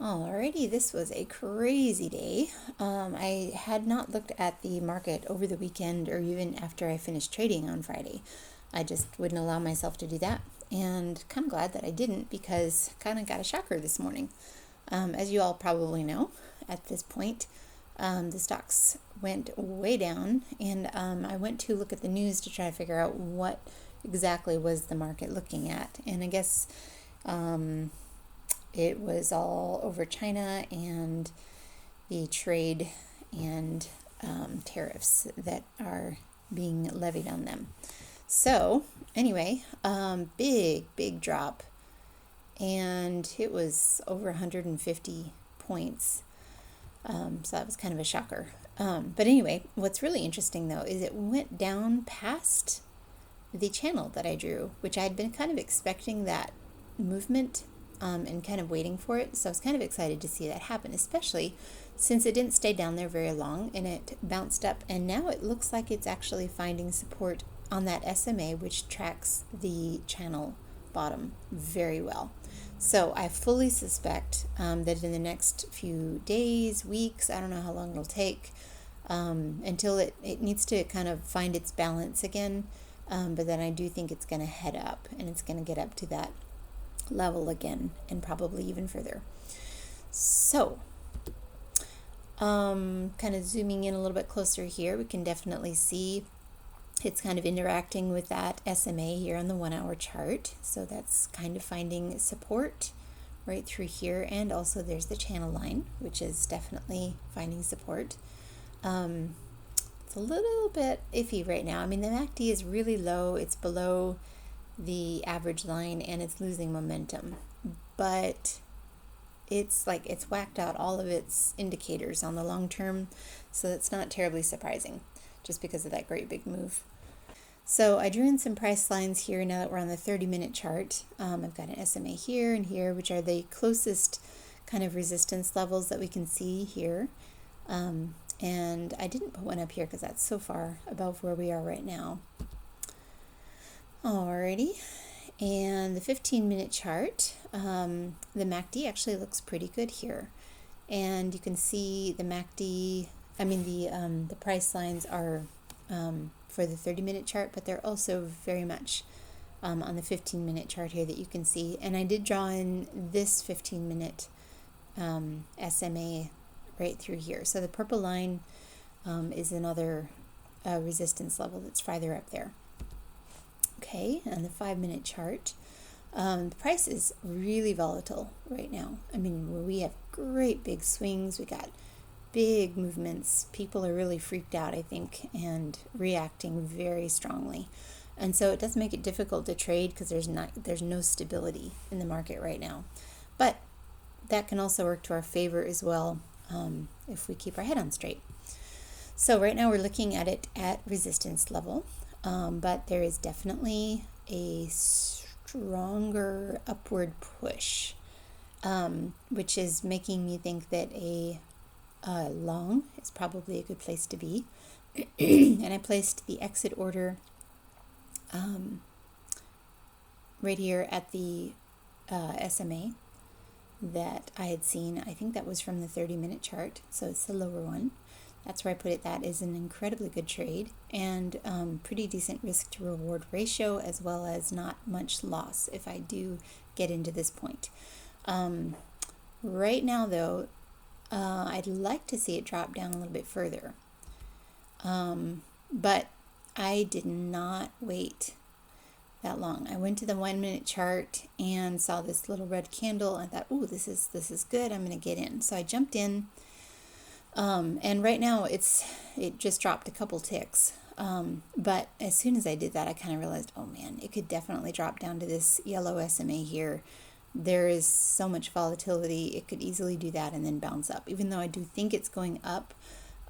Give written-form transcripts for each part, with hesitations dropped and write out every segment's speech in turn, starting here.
Alrighty, this was a crazy day. I had not looked at the market over the weekend or even after I finished trading on Friday. I just wouldn't allow myself to do that. And kind of glad that I didn't because kind of got a shocker this morning. As you all probably know at this point, the stocks went way down, and I went to look at the news to try to figure out what exactly was the market looking at. And I guess it was all over China and the trade and tariffs that are being levied on them. So, anyway, big drop, and it was over 150 points. So that was kind of a shocker. But anyway, what's really interesting though is it went down past the channel that I drew, which I had been kind of expecting that movement and kind of waiting for it. So I was kind of excited to see that happen, especially since it didn't stay down there very long and it bounced up. And now it looks like it's actually finding support on that SMA, which tracks the channel bottom very well. So I fully suspect that in the next few days, weeks, I don't know how long it'll take until it needs to kind of find its balance again. But then I do think it's going to head up and it's going to get up to that level again and probably even further. So, kind of zooming in a little bit closer here, we can definitely see it's kind of interacting with that SMA here on the 1 hour chart. So that's kind of finding support right through here. And also there's the channel line, which is definitely finding support. It's a little bit iffy right now. I mean, the MACD is really low. It's below the average line and it's losing momentum. But it's like it's whacked out all of its indicators on the long term. So that's not terribly surprising, just because of that great big move. So I drew in some price lines here now that we're on the 30-minute chart. I've got an SMA here and here, which are the closest kind of resistance levels that we can see here. And I didn't put one up here because that's so far above where we are right now. Alrighty, and the 15-minute chart, the MACD actually looks pretty good here. And you can see the MACD, the price lines are for the 30-minute chart, but they're also very much on the 15-minute chart here that you can see. And I did draw in this 15-minute SMA right through here. So the purple line is another resistance level that's farther up there. Okay, and the 5-minute chart, the price is really volatile right now. I mean, we have great big swings. We got big movements. People are really freaked out, I think, and reacting very strongly. And so it does make it difficult to trade because there's no stability in the market right now. But that can also work to our favor as well if we keep our head on straight. So right now we're looking at it at resistance level, but there is definitely a stronger upward push, which is making me think that a long is probably a good place to be. And I placed the exit order right here at the SMA that I had seen. I think that was from the 30-minute chart, so it's the lower one. That's where I put it. That is an incredibly good trade and pretty decent risk to reward ratio, as well as not much loss if I do get into this point. Right now though, I'd like to see it drop down a little bit further. But I did not wait that long. I went to the 1-minute chart and saw this little red candle. I thought, "Ooh, this is good. I'm going to get in." So I jumped in. And right now it just dropped a couple ticks. But as soon as I did that, I kind of realized, oh man, it could definitely drop down to this yellow SMA here. There is so much volatility. It could easily do that and then bounce up. Even though I do think it's going up,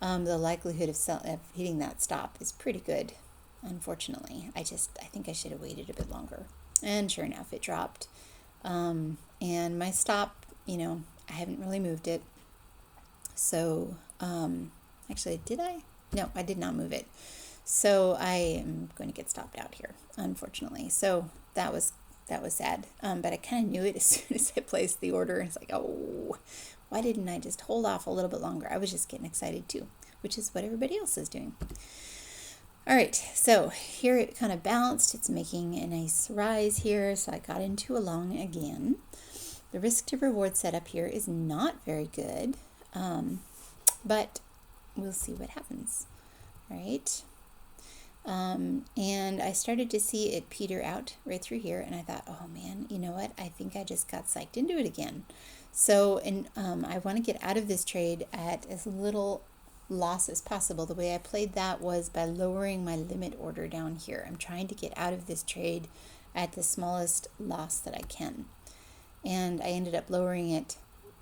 the likelihood of hitting that stop is pretty good. Unfortunately, I think I should have waited a bit longer. And sure enough, it dropped. And my stop, I haven't really moved it. So, actually, did I? No, I did not move it. So I am going to get stopped out here, unfortunately. So that was that was sad. But I kind of knew it as soon as I placed the order. It's like, oh, why didn't I just hold off a little bit longer? I was just getting excited too, which is what everybody else is doing. All right, so here it kind of bounced. It's making a nice rise here, so I got into a long again. The risk to reward setup here is not very good, but we'll see what happens, right? And I started to see it peter out right through here, and I thought, oh man, you know what? I think I just got psyched into it again. So, I want to get out of this trade at as little loss as possible. The way I played that was by lowering my limit order down here. I'm trying to get out of this trade at the smallest loss that I can. And I ended up lowering it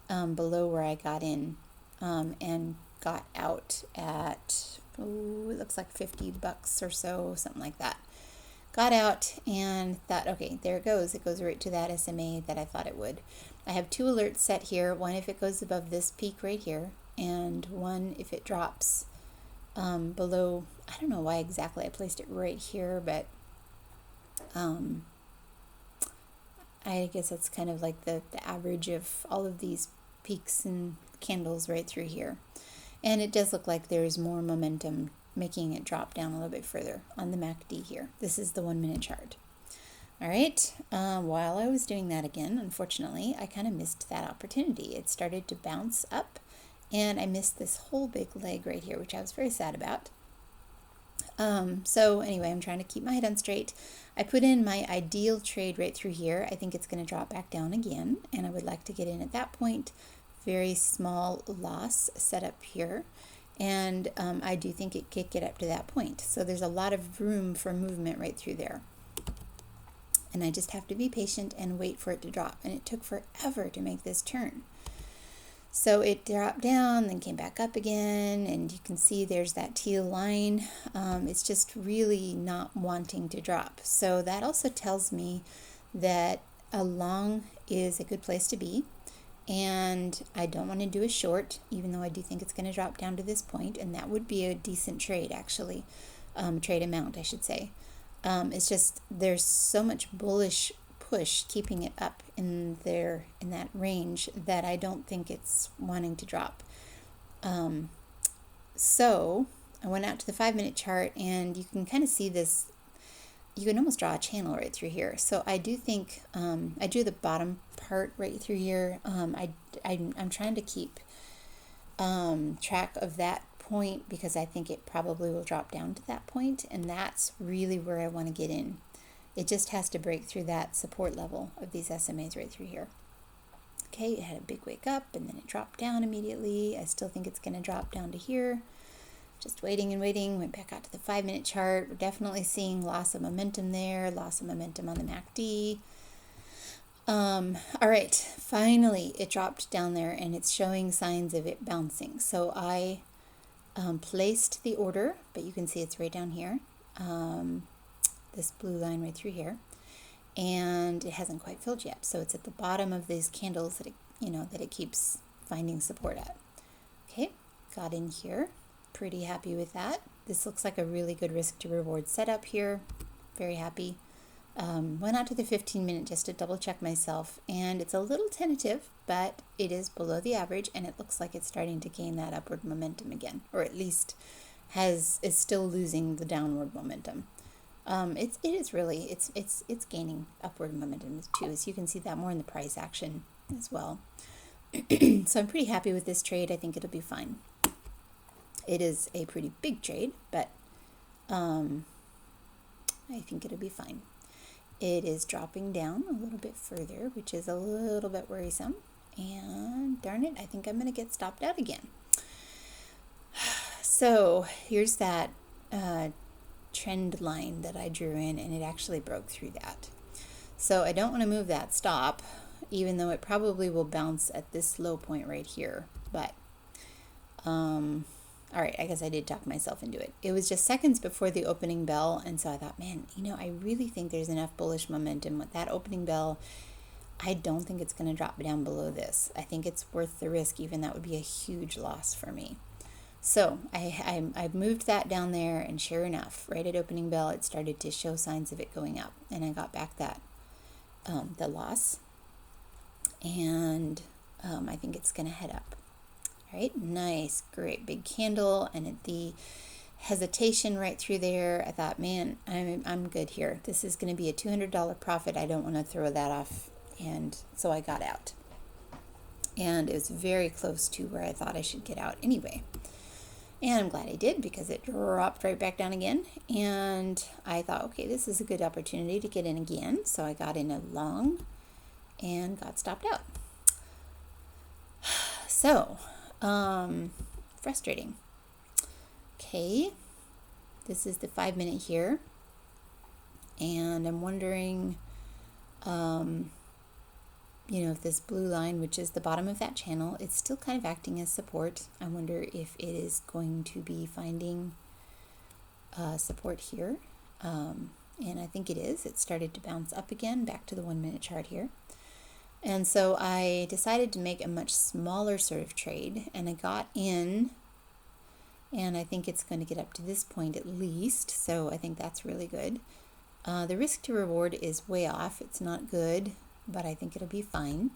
below where I got in, and got out at, it looks like $50 or so, something like that. Got out and thought, okay, there it goes. It goes right to that SMA that I thought it would. I have 2 alerts set here, one if it goes above this peak right here, and one if it drops below. I don't know why exactly I placed it right here, but I guess that's kind of like the average of all of these peaks and candles right through here. And it does look like there's more momentum making it drop down a little bit further on the MACD here. This is the 1 minute chart. All right, while I was doing that again, unfortunately, I kind of missed that opportunity. It started to bounce up, and I missed this whole big leg right here, which I was very sad about. So anyway, I'm trying to keep my head on straight. I put in my ideal trade right through here. I think it's going to drop back down again, and I would like to get in at that point. Very small loss set up here, and I do think it could get up to that point. So there's a lot of room for movement right through there. And I just have to be patient and wait for it to drop. And it took forever to make this turn. So it dropped down, then came back up again, and you can see there's that teal line. It's just really not wanting to drop. So that also tells me that a long is a good place to be. And I don't want to do a short, even though I do think it's going to drop down to this point, and that would be a decent trade, actually. Trade amount, I should say. It's just there's so much bullish push keeping it up in there in that range that I don't think it's wanting to drop. So I went out to the 5 minute chart, and you can kind of see this. You can almost draw a channel right through here. So I do think I drew the bottom part right through here. I'm trying to keep track of that point because I think it probably will drop down to that point, and that's really where I want to get in. It just has to break through that support level of these SMAs right through here. Okay, it had a big wake up, and then it dropped down immediately. I still think it's going to drop down to here. Just waiting and waiting. Went back out to the 5 minute chart. We're definitely seeing loss of momentum there, loss of momentum on the MACD. All right, finally it dropped down there, and it's showing signs of it bouncing. So I placed the order, but you can see it's right down here, this blue line right through here, and it hasn't quite filled yet. So it's at the bottom of these candles that it keeps finding support at. Okay, got in here. Pretty happy with that. This looks like a really good risk to reward setup here. Very happy. Went out to the 15 minute just to double check myself, and it's a little tentative, but it is below the average, and it looks like it's starting to gain that upward momentum again, or at least is still losing the downward momentum. It is really it's gaining upward momentum too, as you can see that more in the price action as well. So I'm pretty happy with this trade. I think it'll be fine. It is a pretty big trade, but I think it'll be fine. It is dropping down a little bit further, which is a little bit worrisome. And darn it, I think I'm going to get stopped out again. So here's that trend line that I drew in, and it actually broke through that. So I don't want to move that stop, even though it probably will bounce at this low point right here. But all right, I guess I did talk myself into it. It was just seconds before the opening bell, and so I thought, man, I really think there's enough bullish momentum with that opening bell. I don't think it's going to drop down below this. I think it's worth the risk, even that would be a huge loss for me. So I moved that down there, and sure enough, right at opening bell, it started to show signs of it going up, and I got back that the loss, and I think it's going to head up. All right, nice, great big candle, and at the hesitation right through there, I thought, man, I'm good here. This is going to be a $200 profit. I don't want to throw that off, and so I got out. And it was very close to where I thought I should get out anyway. And I'm glad I did, because it dropped right back down again. And I thought, okay, this is a good opportunity to get in again. So I got in a long and got stopped out. So, frustrating. Okay, this is the 5 minute here. And I'm wondering, if this blue line, which is the bottom of that channel, it's still kind of acting as support. I wonder if it is going to be finding support here. And I think it is. It started to bounce up again, back to the 1 minute chart here. And so I decided to make a much smaller sort of trade, and I got in, and I think it's going to get up to this point at least, so I think that's really good. The risk to reward is way off. It's not good, but I think it'll be fine.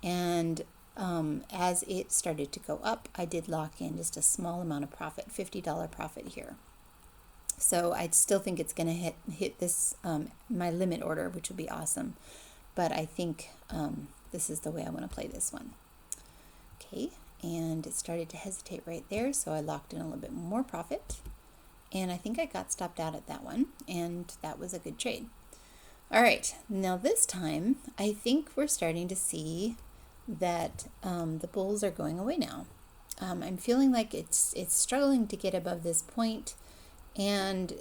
And as it started to go up, I did lock in just a small amount of profit, $50 profit here. So I still think it's going to hit this, my limit order, which will be awesome. But I think this is the way I want to play this one. Okay, and it started to hesitate right there, so I locked in a little bit more profit. And I think I got stopped out at that one, and that was a good trade. All right, now this time, I think we're starting to see that the bulls are going away now. I'm feeling like it's struggling to get above this point, and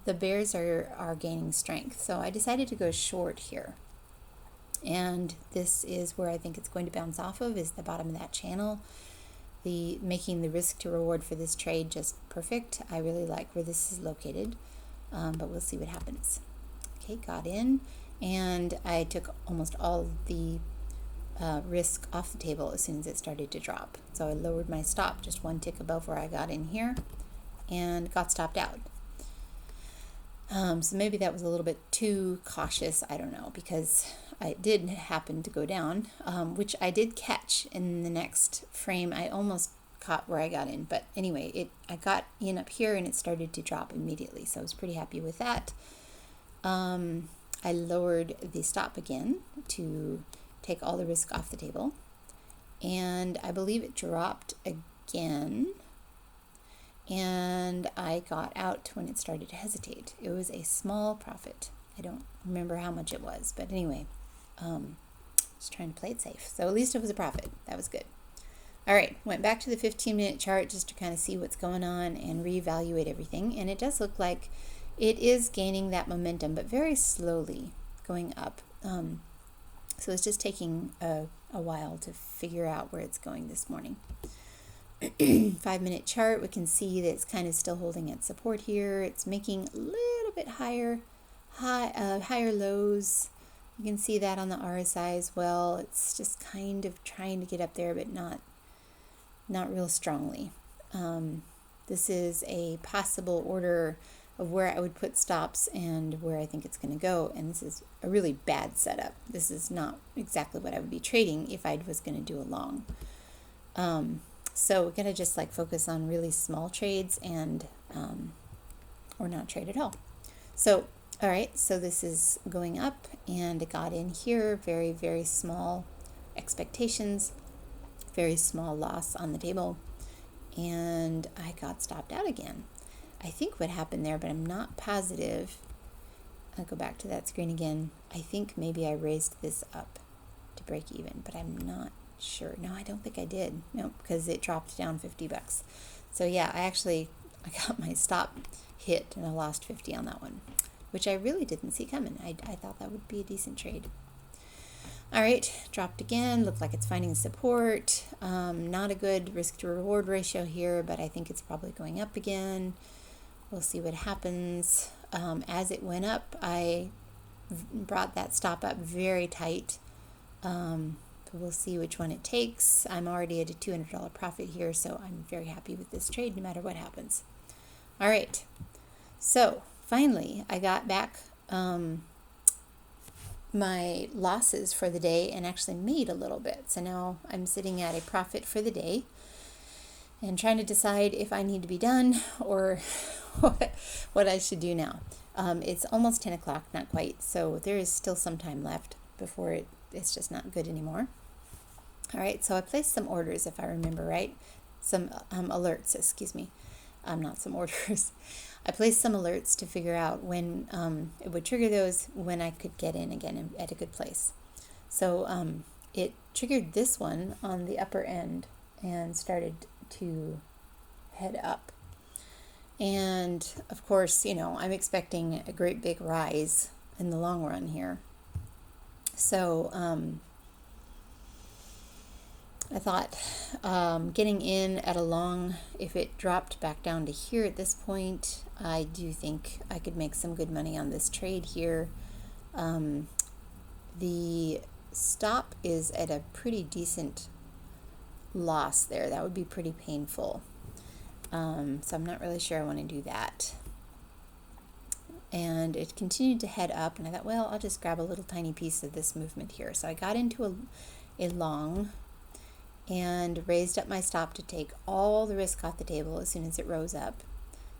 the bears are gaining strength. So I decided to go short here. And this is where I think it's going to bounce off of, is the bottom of that channel. Making the risk to reward for this trade just perfect. I really like where this is located, but we'll see what happens. Okay, got in, and I took almost all of the risk off the table as soon as it started to drop. So I lowered my stop just one tick above where I got in here and got stopped out. So maybe that was a little bit too cautious, I don't know, because I did happen to go down, which I did catch in the next frame. I almost caught where I got in, but anyway, I got in up here and it started to drop immediately, so I was pretty happy with that. I lowered the stop again to take all the risk off the table, and I believe it dropped again, and I got out when it started to hesitate. It was a small profit. I don't remember how much it was, but anyway, just trying to play it safe. So at least it was a profit. That was good. All right, went back to the 15-minute chart just to kind of see what's going on and reevaluate everything, and it does look like it is gaining that momentum, but very slowly going up. So it's just taking a while to figure out where it's going this morning. 5 minute chart, we can see that it's kind of still holding its support here. It's making a little bit higher lows. You can see that on the RSI as well. It's just kind of trying to get up there, but not real strongly. This is a possible order of where I would put stops and where I think it's going to go, and this is a really bad setup. This is not exactly what I would be trading if I was going to do a long. So we're going to just focus on really small trades and or not trade at all. So all right, so this is going up, and it got in here, very, very small expectations, very small loss on the table, and I got stopped out again. I think what happened there, but I'm not positive. I'll go back to that screen again. I think maybe I raised this up to break even, but I'm not sure. No, I don't think I did. No, because it dropped down $50. So yeah, I got my stop hit, and I lost 50 on that one, which I really didn't see coming. I thought that would be a decent trade. All right, dropped again. Looked like it's finding support. Not a good risk to reward ratio here, but I think it's probably going up again. We'll see what happens. As it went up, I brought that stop up very tight. We'll see which one it takes. I'm already at a $200 profit here, so I'm very happy with this trade no matter what happens. All right, so finally I got back my my losses for the day and actually made a little bit. So now I'm sitting at a profit for the day and trying to decide if I need to be done or what I should do now. It's almost 10 o'clock, not quite, so there is still some time left before it's just not good anymore. All right, so I placed some orders, if I remember right. Some alerts, excuse me. Not some orders. I placed some alerts to figure out when it would trigger those, when I could get in again at a good place. So it triggered this one on the upper end and started to head up. And of course, I'm expecting a great big rise in the long run here. So I thought getting in at a long, if it dropped back down to here at this point, I do think I could make some good money on this trade here. The stop is at a pretty decent loss there. That would be pretty painful. So I'm not really sure I want to do that. And it continued to head up, and I thought, well, I'll just grab a little tiny piece of this movement here. So I got into a long and raised up my stop to take all the risk off the table as soon as it rose up.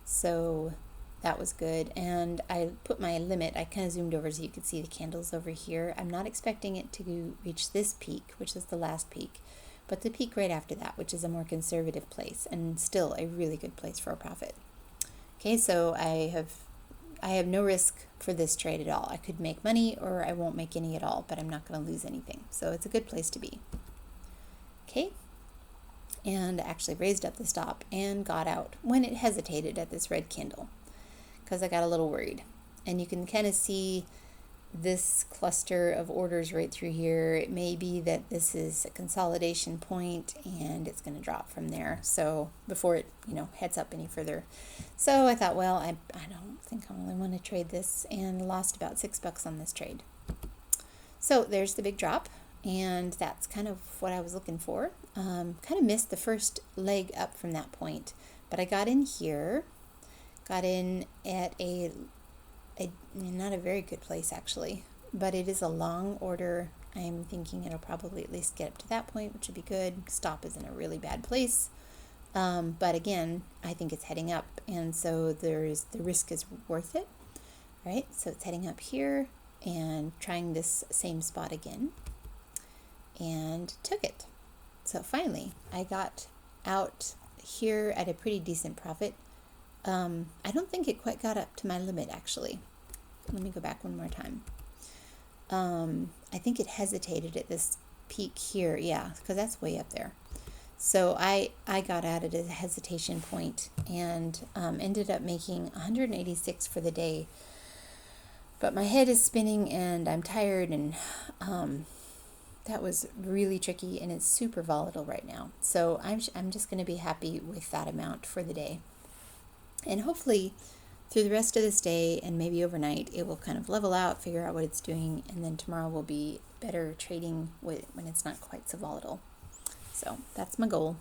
So that was good. And I put my limit, I kind of zoomed over so you could see the candles over here. I'm not expecting it to reach this peak, which is the last peak, but the peak right after that, which is a more conservative place and still a really good place for a profit. Okay, so I have no risk for this trade at all. I could make money or I won't make any at all, but I'm not going to lose anything. So it's a good place to be. Okay, and actually raised up the stop and got out when it hesitated at this red candle because I got a little worried. And you can kind of see this cluster of orders right through here. It may be that this is a consolidation point and it's going to drop from there. So before it, heads up any further. So I thought, well, I don't think I really want to trade this, and lost about $6 on this trade. So there's the big drop. And that's kind of what I was looking for. Kind of missed the first leg up from that point, but I got in here, got in at a not a very good place actually, but it is a long order. I'm thinking it'll probably at least get up to that point, which would be good. Stop is in a really bad place, but again, I think it's heading up, and so the risk is worth it. All right, so it's heading up here and trying this same spot again. And took it. So finally, I got out here at a pretty decent profit. I don't think it quite got up to my limit, actually. Let me go back one more time. I think it hesitated at this peak here. Yeah, because that's way up there. So I got out at a hesitation point and ended up making 186 for the day. But my head is spinning and I'm tired, and that was really tricky, and it's super volatile right now. So I'm just going to be happy with that amount for the day. And hopefully through the rest of this day and maybe overnight, it will kind of level out, figure out what it's doing, and then tomorrow will be better trading when it's not quite so volatile. So that's my goal.